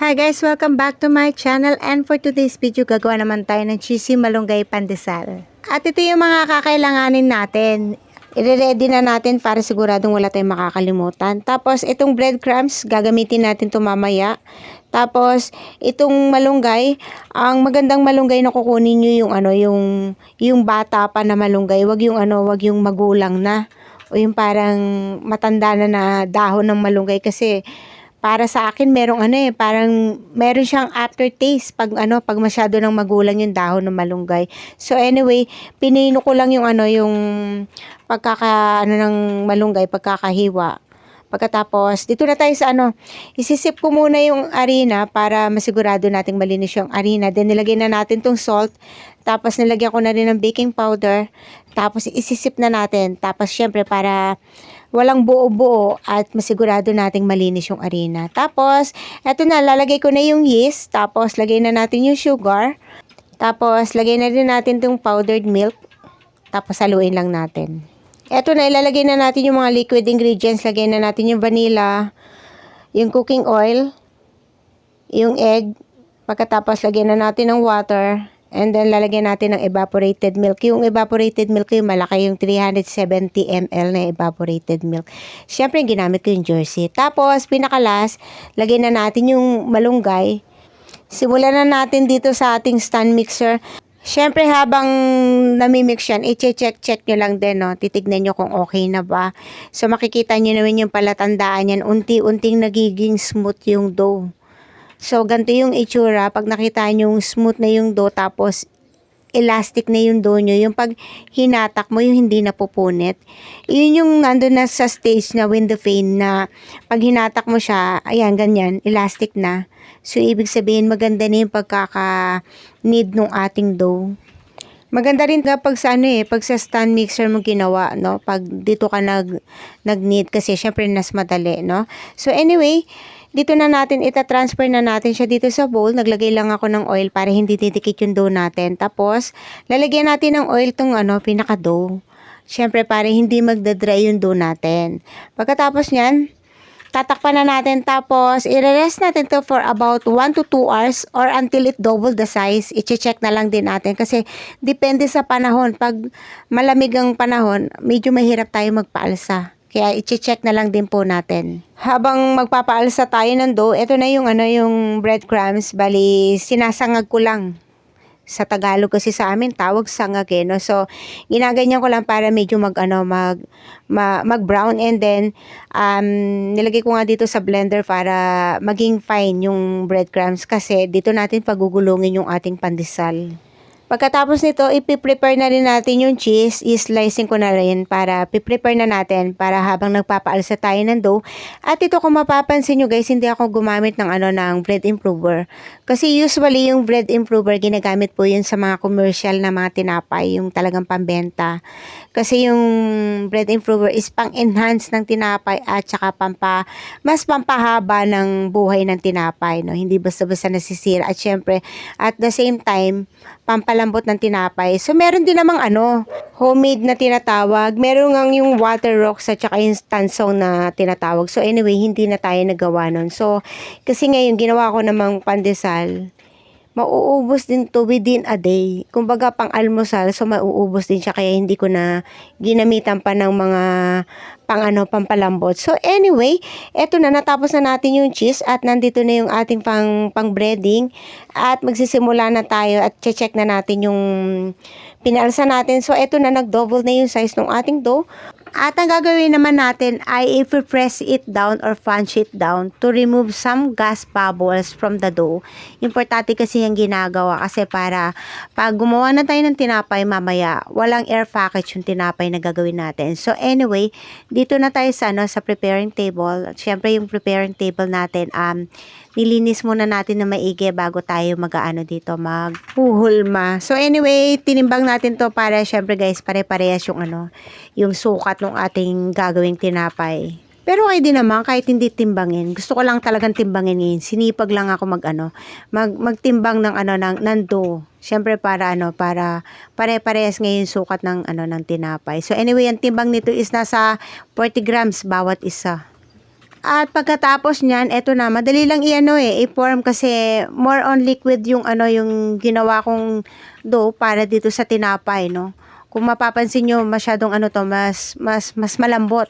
Hi guys! Welcome back to my channel, and for today's video gagawa naman tayo ng cheesy malunggay pandesal. At ito yung mga kakailanganin natin. I-ready na natin para siguradong wala tayong makakalimutan. Tapos itong breadcrumbs gagamitin natin ito mamaya. Tapos itong malunggay, ang magandang malunggay na kukunin niyo yung bata pa na malunggay, wag yung magulang na o yung parang matanda na dahon ng malunggay, kasi para sa akin parang meron siyang aftertaste pag masyado ng magulang yung dahon ng malunggay. So anyway, pinino ko lang yung ng malunggay, pagkakahiwa. Pagkatapos, dito na tayo sa isisip ko muna yung harina para masigurado nating malinis yung harina. Then nilagay na natin tong salt. Tapos nilagyan ko na rin ng baking powder. Tapos isisip na natin. Tapos syempre para walang buo-buo at masigurado nating malinis yung harina. Tapos, eto na, lalagay ko na yung yeast. Tapos, lagay na natin yung sugar. Tapos, lagay na rin natin tong powdered milk. Tapos, haluin lang natin. Eto na, ilalagay na natin yung mga liquid ingredients. Lagay na natin yung vanilla, yung cooking oil, yung egg. Pagkatapos, lagay na natin ng water. And then, lalagyan natin ng evaporated milk. Yung evaporated milk, yung malaki, yung 370 ml na evaporated milk. Siyempre, ginamit ko yung Jersey. Tapos, pinakalas, lagyan na natin yung malunggay. Simulan na natin dito sa ating stand mixer. Siyempre, habang namimix yan, i-check nyo lang din, no? Titignan nyo kung okay na ba. So, makikita nyo naman yung palatandaan yan. Unti-unting nagiging smooth yung dough. So, ganito yung itsura. Pag nakita nyo yung smooth na yung dough, tapos elastic na yung dough nyo, yung pag hinatak mo, yung hindi napupunit. Yun yung nandun na sa stage na window pane na pag hinatak mo siya, ayan, ganyan, elastic na. So, ibig sabihin, maganda na yung pagkaka-knead ng ating dough. Maganda rin kapag pag sa stand mixer mo ginawa, no? Pag dito ka nag-knead, kasi syempre nas madali, no? So, anyway, dito na natin, ita-transfer na natin siya dito sa bowl. Naglagay lang ako ng oil para hindi didikit yung dough natin. Tapos, lalagyan natin ng oil tong pinaka-dough. Siyempre, para hindi magda-dry yung dough natin. Pagkatapos niyan, tatakpan na natin. Tapos, i-rest natin to for about 1 to 2 hours or until it double the size. I-check na lang din natin kasi depende sa panahon. Pag malamig ang panahon, medyo mahirap tayo magpaalsa. Kaya i-check na lang din po natin. Habang magpapaalsa tayo ng dough, ito na yung breadcrumbs. Bali, sinasangag ko lang. Sa Tagalog kasi sa amin, tawag sangag no? So, ginaganyan ko lang para medyo mag-brown. And then, nilagay ko nga dito sa blender para maging fine yung breadcrumbs. Kasi dito natin pagugulungin yung ating pandesal. Pagkatapos nito, ipi-prepare na rin natin yung cheese. I-slicing ko na rin para prepare na natin para habang nagpapaalsa tayo ng dough. At ito, kung mapapansin nyo guys, hindi ako gumamit ng bread improver. Kasi usually yung bread improver, ginagamit po yun sa mga commercial na mga tinapay, yung talagang pambenta. Kasi yung bread improver is pang-enhance ng tinapay at saka mas pampahaba ng buhay ng tinapay. No? Hindi basta-basta nasisira. At syempre, at the same time, pampalambot ng tinapay. So, meron din namang homemade na tinatawag. Meron ngang yung water rocks at saka instant song na tinatawag. So, anyway, hindi na tayo nagawa nun. So, kasi ngayon, ginawa ko namang pandesal. Mauubos din to within a day. Kumbaga, pang almusal. So, mauubos din siya. Kaya hindi ko na ginamitan pa ng mga pampalambot. So, anyway, eto na, natapos na natin yung cheese at nandito na yung ating pang breading at magsisimula na tayo at check na natin yung pinalsa natin. So, eto na, nag-double na yung size ng ating dough. At ang gagawin naman natin ay i-press it down or punch it down to remove some gas bubbles from the dough. Importante kasi yung ginagawa kasi para pag gumawa na tayo ng tinapay mamaya, walang air package yung tinapay na gagawin natin. So anyway, dito na tayo sa preparing table. Siyempre yung preparing table natin, nilinis muna natin na maigi bago tayo dito, maghuhulma. So anyway, tinimbang natin to para syempre guys, pare-parehas yung sukat ng ating gagawing tinapay. Pero okay din naman kahit hindi timbangin. Gusto ko lang talagang timbangin ngayon. Sinipag lang ako magtimbang ng dough. Syempre para pare-parehas ngayon sukat ng tinapay. So anyway, ang timbang nito is nasa 40 grams bawat isa. At pagkatapos niyan, eto na, madali lang i-form kasi more on liquid yung yung ginawa kong dough para dito sa tinapay, no. Kung mapapansin nyo, masyadong mas malambot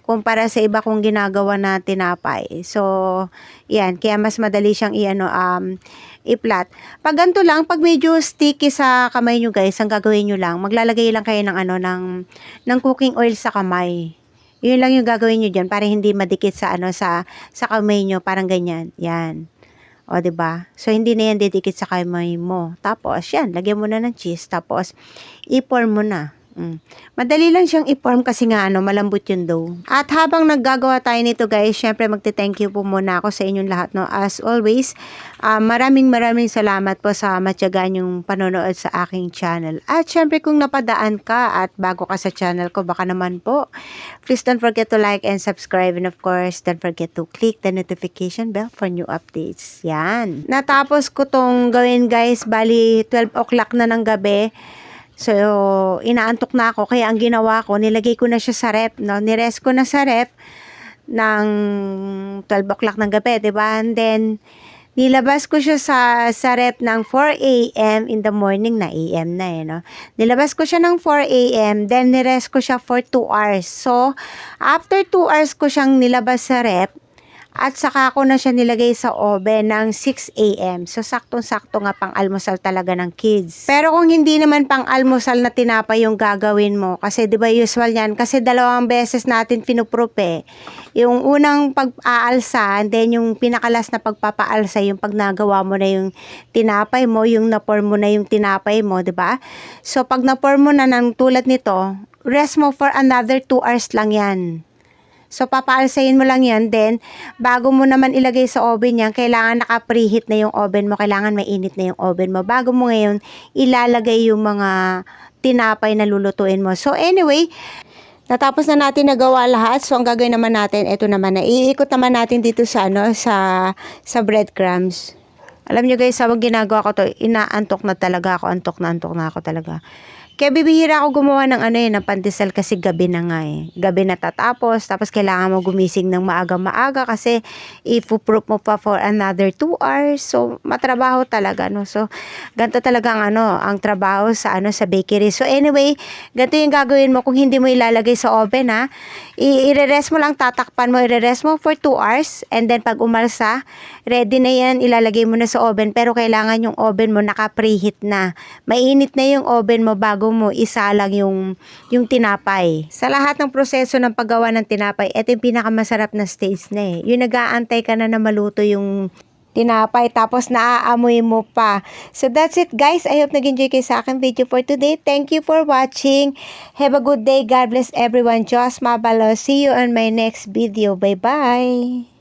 kumpara sa iba kong ginagawa na tinapay. So, yan, kaya mas madali siyang i-flat. Pag ganito lang, pag medyo sticky sa kamay nyo guys, ang gagawin nyo lang, maglalagay lang kayo ng cooking oil sa kamay. Yun lang yung gagawin nyo dyan para hindi madikit sa kamay nyo, parang ganyan. Yan. O, diba? So, hindi na yan didikit sa kamay mo. Tapos, yan, lagyan mo na ng cheese. Tapos, i-form mo na. Madali lang siyang i-form kasi nga malambot yung dough. At habang naggagawa tayo nito guys, syempre magte-thank you po muna ako sa inyong lahat, no. As always, maraming salamat po sa matyagan yung panonood sa aking channel. At syempre kung napadaan ka at bago ka sa channel ko, baka naman po, please don't forget to like and subscribe, and of course, don't forget to click the notification bell for new updates. Yan. Natapos ko tong gawin guys, bali 12 o'clock na ng gabi. So, inaantok na ako. Kaya ang ginawa ko, nilagay ko na siya sa rep. No? Nirest ko na sa rep ng 12 o'clock ng gabi, diba? And then, nilabas ko siya sa rep ng 4 a.m. in the morning na a.m. na no? Nilabas ko siya ng 4 a.m. Then, nirest ko siya for 2 hours. So, after 2 hours ko siyang nilabas sa rep, at saka ko na siya nilagay sa oven ng 6 a.m. So, saktong-sakto nga pang almusal talaga ng kids. Pero kung hindi naman pang almusal na tinapay yung gagawin mo, kasi di ba usual yan, kasi 2 beses natin pinuproof. Yung unang pag-aalsa, and then yung pinakalas na pagpapaalsa, yung pag nagawa mo na yung tinapay mo, yung na-form mo na yung tinapay mo, di ba? So, pag na-form mo na ng tulad nito, rest mo for another 2 hours lang yan. So, papaalsayin mo lang yan. Then, bago mo naman ilagay sa oven yan, kailangan naka-preheat na yung oven mo. Kailangan mainit na yung oven mo. Bago mo ngayon ilalagay yung mga tinapay na lulutuin mo. So, anyway, natapos na natin nagawa lahat. So, ang gagawin naman natin, ito naman na iikot naman natin dito sa sa breadcrumbs. Alam nyo guys, habang ginagawa ko to, inaantok na talaga ako. Antok na ako talaga. Kaya bibihira ako gumawa ng ng pandesal kasi gabi na nga Gabi na tapos kailangan mo gumising ng maaga-maaga kasi ipo-proof mo pa for another 2 hours. So, matrabaho talaga, no. So, ganito talaga ang trabaho sa sa bakery. So, anyway, ganito yung gagawin mo kung hindi mo ilalagay sa oven, ha. I-rest mo lang, tatakpan mo, i-rest mo for 2 hours, and then pag umalsa, ready na yan, ilalagay mo na sa oven, pero kailangan yung oven mo naka-preheat na. Mainit na yung oven mo bago mo isalang yung tinapay. Sa lahat ng proseso ng paggawa ng tinapay, ito yung pinakamasarap na stage na Yung nag-aantay ka na maluto yung tinapay, tapos naaamoy mo pa. So that's it guys. I hope nag-enjoy kayo sa aking video for today. Thank you for watching. Have a good day. God bless everyone. Diyos mabalo. See you on my next video. Bye-bye.